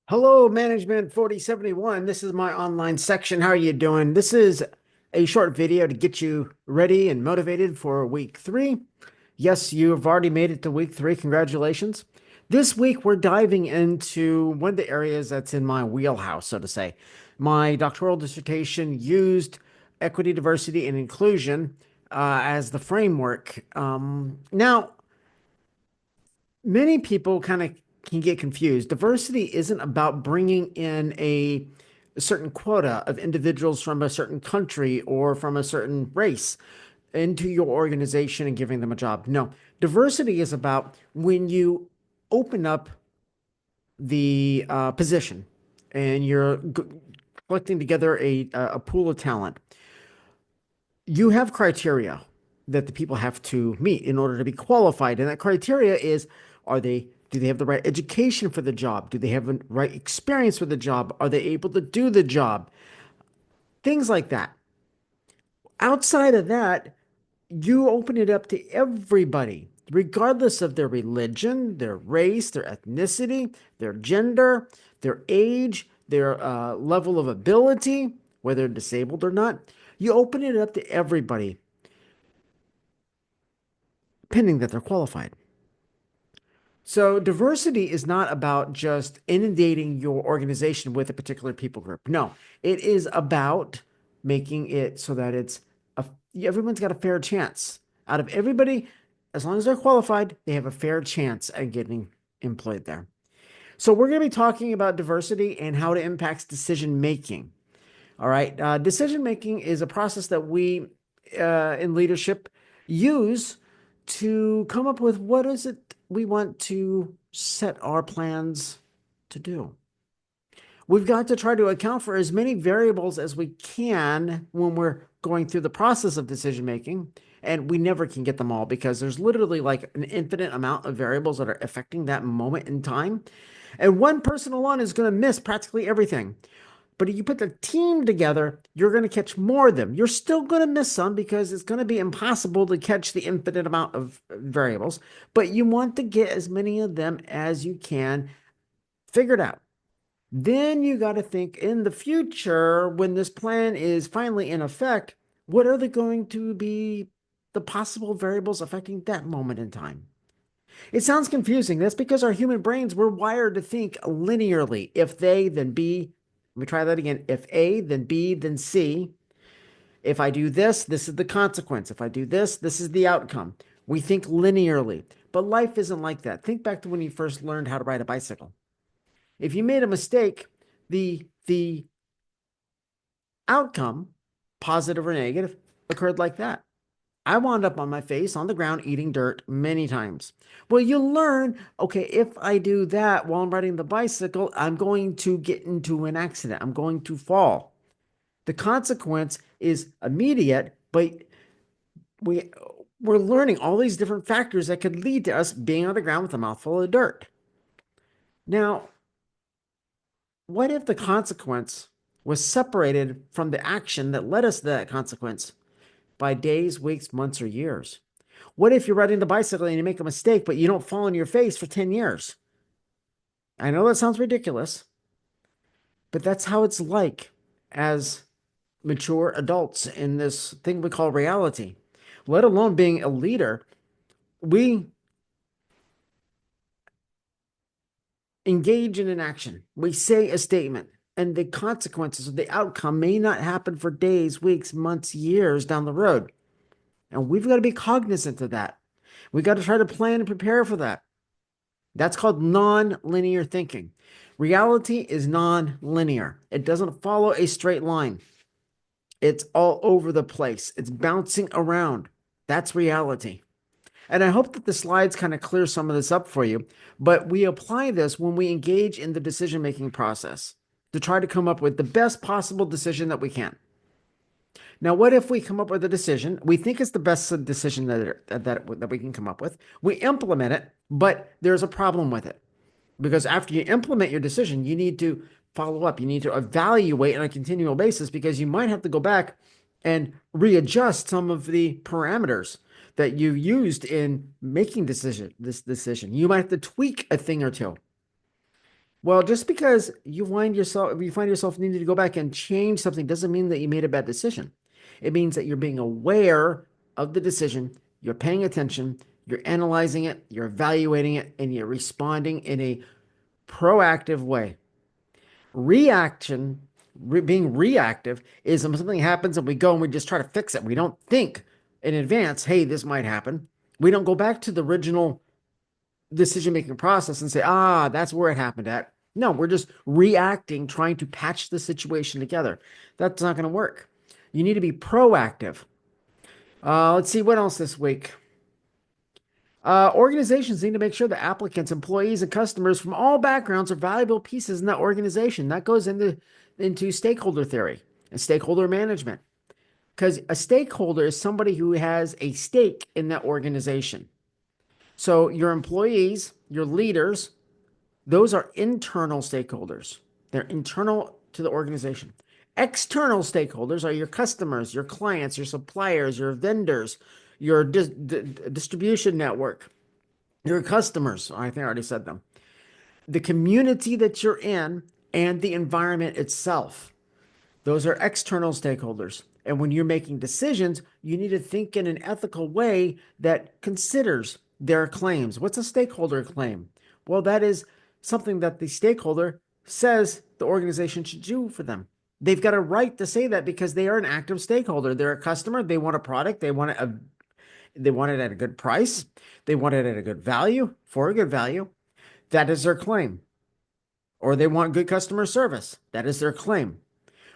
Hello, Management 4071. This is my online section. How are you doing? This is a short video to get you ready and motivated for week 3. Yes, you have already made it to week 3. Congratulations. This week, we're diving into one of the areas that's in my wheelhouse, so to say. My doctoral dissertation used equity, diversity, and inclusion as the framework. Now, many people kind of can get confused. Diversity isn't about bringing in a certain quota of individuals from a certain country or from a certain race into your organization and giving them a job. No, diversity is about when you open up the position and you're collecting together a pool of talent. You have criteria that the people have to meet in order to be qualified. And that criteria is, do they have the right education for the job? Do they have the right experience for the job? Are they able to do the job? Things like that. Outside of that, you open it up to everybody, regardless of their religion, their race, their ethnicity, their gender, their age, their level of ability, whether disabled or not. You open it up to everybody, pending that they're qualified. So diversity is not about just inundating your organization with a particular people group. No, it is about making it so that everyone's got a fair chance. Out of everybody, as long as they're qualified, they have a fair chance at getting employed there. So we're going to be talking about diversity and how it impacts decision making. All right. Decision making is a process that we in leadership use to come up with what is it we want to set our plans to do. We've got to try to account for as many variables as we can when we're going through the process of decision making. And we never can get them all because there's literally like an infinite amount of variables that are affecting that moment in time. And one person alone is going to miss practically everything. But if you put the team together, you're going to catch more of them. You're still going to miss some because it's going to be impossible to catch the infinite amount of variables, but you want to get as many of them as you can figured out. Then you got to think in the future when this plan is finally in effect, what are going to be the possible variables affecting that moment in time? It sounds confusing. That's because our human brains were wired to think linearly. If they, then B. Let me try that again. If A, then B, then C. If I do this, this is the consequence. If I do this, this is the outcome. We think linearly, but life isn't like that. Think back to when you first learned how to ride a bicycle. If you made a mistake, the outcome, positive or negative, occurred like that. I wound up on my face on the ground eating dirt many times. Well, you learn, okay, if I do that while I'm riding the bicycle, I'm going to get into an accident. I'm going to fall. The consequence is immediate, but we we're learning all these different factors that could lead to us being on the ground with a mouthful of dirt. Now, what if the consequence was separated from the action that led us to that consequence by days, weeks, months, or years? What if you're riding the bicycle and you make a mistake, but you don't fall on your face for 10 years? I know that sounds ridiculous, but that's how it's like as mature adults in this thing we call reality, let alone being a leader. We engage in an action, we say a statement, and the consequences of the outcome may not happen for days, weeks, months, years down the road. And we've got to be cognizant of that. We've got to try to plan and prepare for that. That's called non-linear thinking. Reality is non-linear. It doesn't follow a straight line. It's all over the place. It's bouncing around. That's reality. And I hope that the slides kind of clear some of this up for you. But we apply this when we engage in the decision-making process to try to come up with the best possible decision that we can. Now, what if we come up with a decision? We think it's the best decision that we can come up with. We implement it, but there's a problem with it. Because after you implement your decision, you need to follow up. You need to evaluate on a continual basis because you might have to go back and readjust some of the parameters that you used in making this decision. You might have to tweak a thing or two. Well, just because you find yourself needing to go back and change something doesn't mean that you made a bad decision. It means that you're being aware of the decision, you're paying attention, you're analyzing it, you're evaluating it, and you're responding in a proactive way. Reaction, being reactive, is when something happens and we go and we just try to fix it. We don't think in advance, hey, this might happen. We don't go back to the original decision making process and say, that's where it happened at. No, we're just reacting, trying to patch the situation together. That's not going to work. You need to be proactive. Let's see what else this week. Organizations need to make sure that applicants, employees, and customers from all backgrounds are valuable pieces in that organization. That goes into stakeholder theory and stakeholder management. Because a stakeholder is somebody who has a stake in that organization. So your employees, your leaders, those are internal stakeholders. They're internal to the organization. External stakeholders are your customers, your clients, your suppliers, your vendors, your distribution network, your customers. I think I already said them. The community that you're in and the environment itself. Those are external stakeholders. And when you're making decisions, you need to think in an ethical way that considers their claims. What's a stakeholder claim? Well, that is something that the stakeholder says the organization should do for them. They've got a right to say that because they are an active stakeholder. They're a customer. They want a product. They want it at a good price. They want it at a good value for a good value. That is their claim. Or they want good customer service. That is their claim.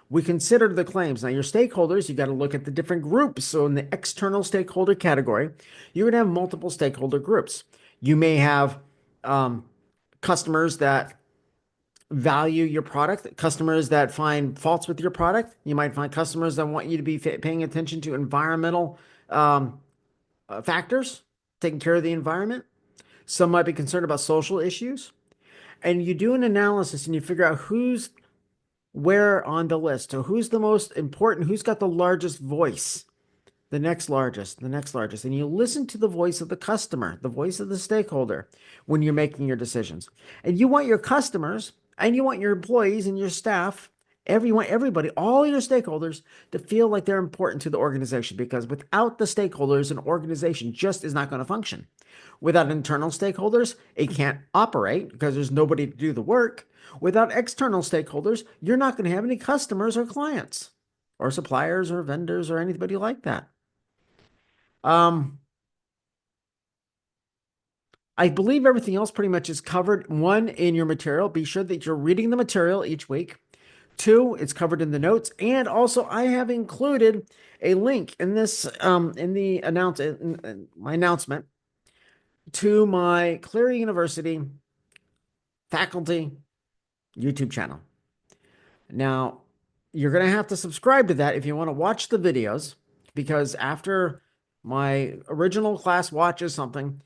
We considered the claims. Now, your stakeholders, you got to look at the different groups. So, in the external stakeholder category, you're going to have multiple stakeholder groups. You may have customers that value your product, customers that find faults with your product. You might find customers that want you to be paying attention to environmental factors, taking care of the environment. Some might be concerned about social issues. And you do an analysis and you figure out who's where on the list. So who's the most important? Who's got the largest voice? The next largest, the next largest. And you listen to the voice of the customer, the voice of the stakeholder when you're making your decisions. And you want your customers and you want your employees and your staff, everybody, all your stakeholders to feel like they're important to the organization because without the stakeholders, an organization just is not going to function. Without internal stakeholders, it can't operate because there's nobody to do the work. Without external stakeholders, you're not going to have any customers or clients or suppliers or vendors or anybody like that. Um, I believe everything else pretty much is covered. One, in your material, be sure that you're reading the material each week. Two, it's covered in the notes. And also, I have included a link in this, in the my announcement to my Clear University faculty YouTube channel. Now, you're going to have to subscribe to that if you want to watch the videos, because after my original class watches something,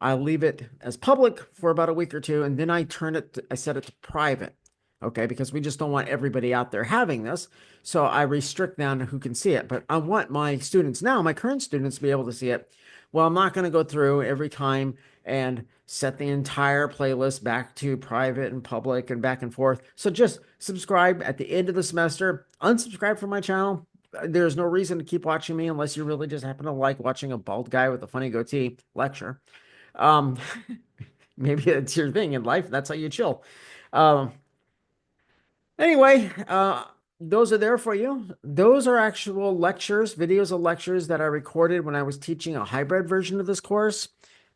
I leave it as public for about a week or two, and then I set it to private. Okay, because we just don't want everybody out there having this. So I restrict down who can see it. But I want my students now, my current students, to be able to see it. Well, I'm not going to go through every time and set the entire playlist back to private and public and back and forth. So just subscribe at the end of the semester, unsubscribe from my channel. There's no reason to keep watching me unless you really just happen to like watching a bald guy with a funny goatee lecture. Um, maybe that's your thing in life. That's how you chill. Um, anyway, those are there for you. Those are actual lectures, videos of lectures that I recorded when I was teaching a hybrid version of this course.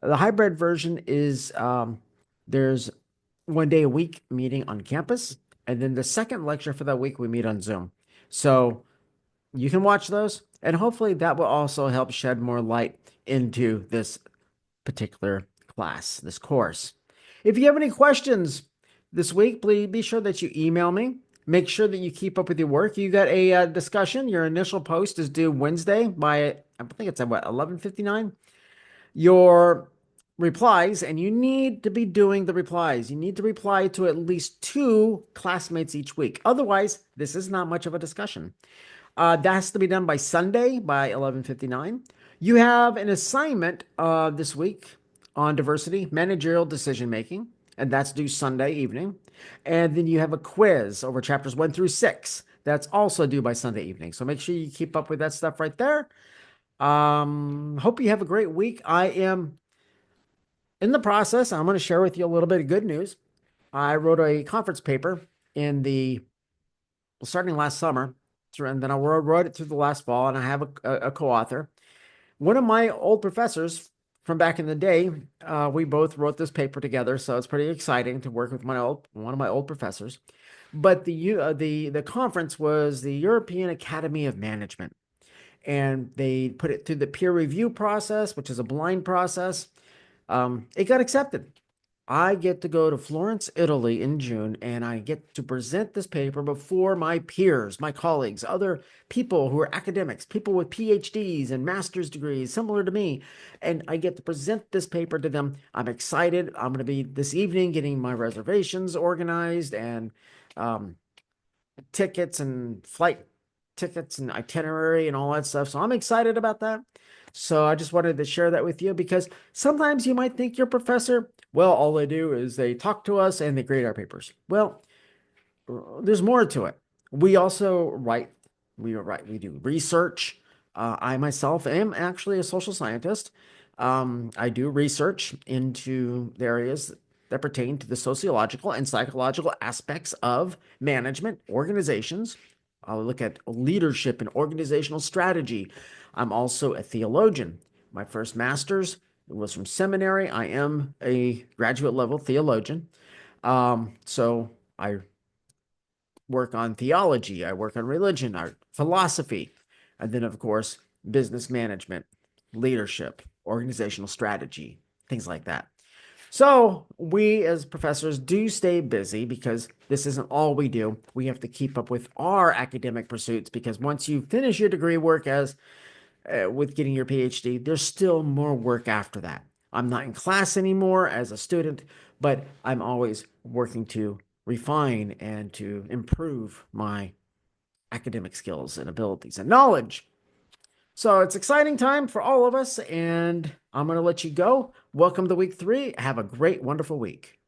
The hybrid version is there's 1 day a week meeting on campus, and then the second lecture for that week we meet on Zoom. So you can watch those, and hopefully that will also help shed more light into this particular class, this course. If you have any questions this week, please be sure that you email me. Make sure that you keep up with your work. You got a discussion. Your initial post is due Wednesday by, I think it's at what, 11:59? Your replies, and you need to be doing the replies. You need to reply to at least 2 classmates each week. Otherwise, this is not much of a discussion. That has to be done by Sunday by 11:59. You have an assignment this week on diversity, managerial decision making. and that's due Sunday evening. And then you have a quiz over chapters 1 through 6. That's also due by Sunday evening. So make sure you keep up with that stuff right there. Hope you have a great week. I am in the process. I'm going to share with you a little bit of good news. I wrote a conference paper in the starting last summer, and then I wrote it through the last fall, and I have a co-author. One of my old professors from back in the day, we both wrote this paper together, so it's pretty exciting to work with one of my old professors. But the conference was the European Academy of Management, and they put it through the peer review process, which is a blind process. It got accepted. I get to go to Florence, Italy in June, and I get to present this paper before my peers, my colleagues, other people who are academics, people with PhDs and master's degrees similar to me. And I get to present this paper to them. I'm excited. I'm going to be this evening getting my reservations organized and um, tickets and flight tickets and itinerary and all that stuff. So I'm excited about that. So I just wanted to share that with you because sometimes you might think your professor, well, all they do is they talk to us and they grade our papers. Well, there's more to it. We also write, we do research. I myself am actually a social scientist. I do research into the areas that pertain to the sociological and psychological aspects of management, organizations. I'll look at leadership and organizational strategy. I'm also a theologian. My first master's was from seminary. I am a graduate level theologian. So I work on theology, I work on religion, art, philosophy, and then, of course, business management, leadership, organizational strategy, things like that. So we as professors do stay busy because this isn't all we do. We have to keep up with our academic pursuits because once you finish your degree work as with getting your PhD, there's still more work after that. I'm not in class anymore as a student, but I'm always working to refine and to improve my academic skills and abilities and knowledge. So it's exciting time for all of us, and I'm going to let you go. Welcome to week 3. Have a great, wonderful week.